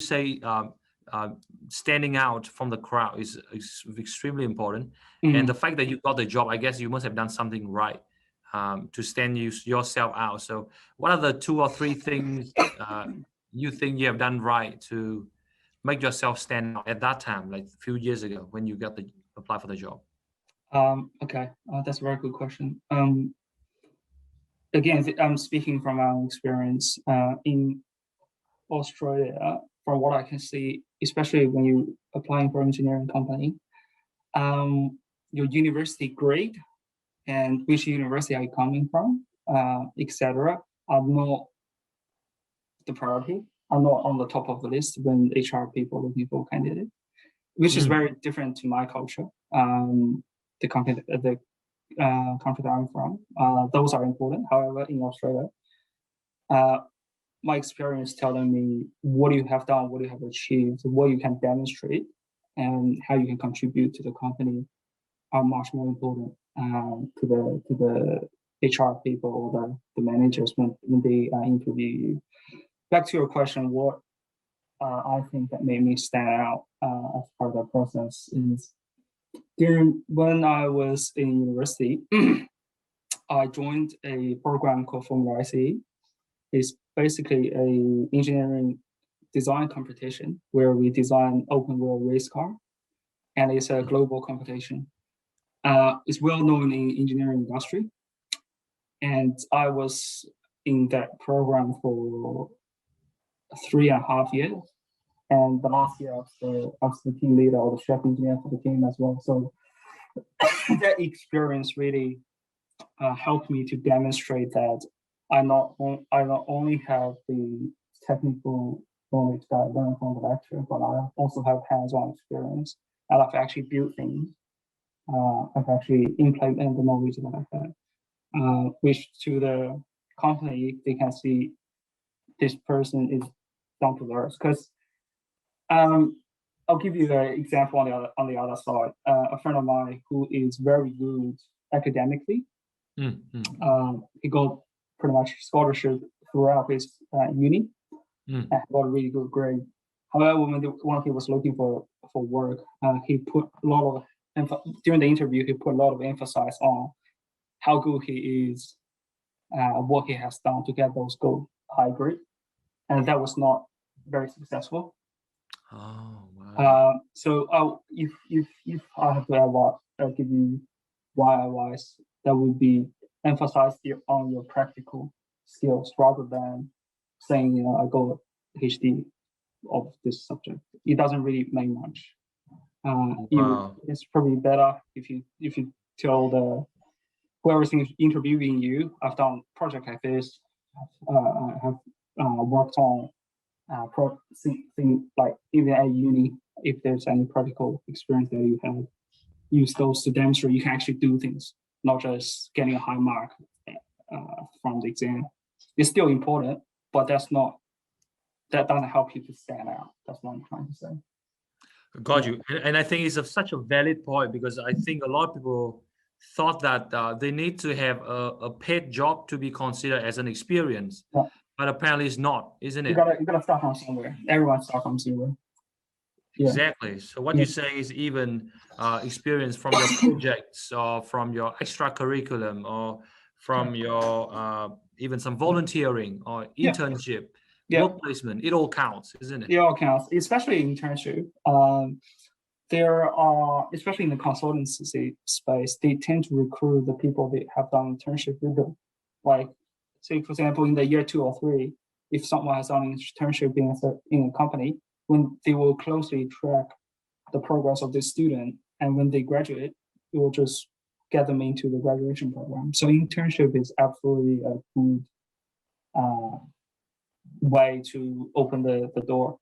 say standing out from the crowd is extremely important. And the fact that you got the job, I guess you must have done something right to stand yourself out. So what are the 2 or 3 things you think you have done right to make yourself stand out at that time, like a few years ago when you got the apply for the job? Okay, that's a very good question. Again, I'm speaking from our experience in Australia. From what I can see, especially when you're applying for an engineering company, your university grade and which university are you coming from, etc., are not the priority, are not on the top of the list when HR people looking for a candidate, which is very different to my culture. The country that I'm from, those are important. However, in Australia, my experience telling me what you have done, what you have achieved, what you can demonstrate, and how you can contribute to the company are much more important to the HR people or the managers when they interview you. Back to your question, what I think that made me stand out as part of the process is when I was in university, I joined a program called 𝗁𝗏𝗏𝗍𝗍. It's basically an engineering design competition where we design open wheel race car, and it's a global competition. It's well known in engineering industry, and I was in that program for 3.5 years. And the last year I was the team leader or the chef engineer for the team as well. So that experience really helped me to demonstrate that I not only have the technical knowledge that I learned from the lecture, but I also have hands-on experience. And I've actually built things. I've actually implemented the knowledge that I had, which to the company, they can see this person is down to earth. Because I'll give you an example on the other side. A friend of mine who is very good academically, he got pretty much scholarship throughout his uni, and got a really good grade. However, when he was looking for work, he put a lot of during the interview, he put a lot of emphasis on how good he is, what he has done to get those good high grade, and that was not very successful. Oh, wow. So if I have to give you one advice, that would be emphasize on your practical skills rather than saying, you know, I got a PhD of this subject. It doesn't really make much. It's probably better if you tell whoever's interviewing you, I've done project like this, I have worked on things like even at uni, if there's any practical experience that you have, use those to demonstrate you can actually do things, not just getting a high mark from the exam. It's still important, but that doesn't help you to stand out. That's what I'm trying to say. Got you. And I think it's such a valid point, because I think a lot of people thought that they need to have a paid job to be considered as an experience. Yeah. But apparently it's not, isn't it? You gotta start from somewhere. Everyone starts from zero. Yeah. Exactly. So what you say is even experience from your projects or from your extra curriculum or from your even some volunteering or internship, work placement, it all counts, isn't it? It all counts, especially internship. There are, especially in the consultancy space, they tend to recruit the people that have done internship with them. Like, say, for example, in the year 2 or 3, if someone has done an internship in a company, when they will closely track the progress of the student, and when they graduate, it will just get them into the graduation program. So internship is absolutely a good way to open the door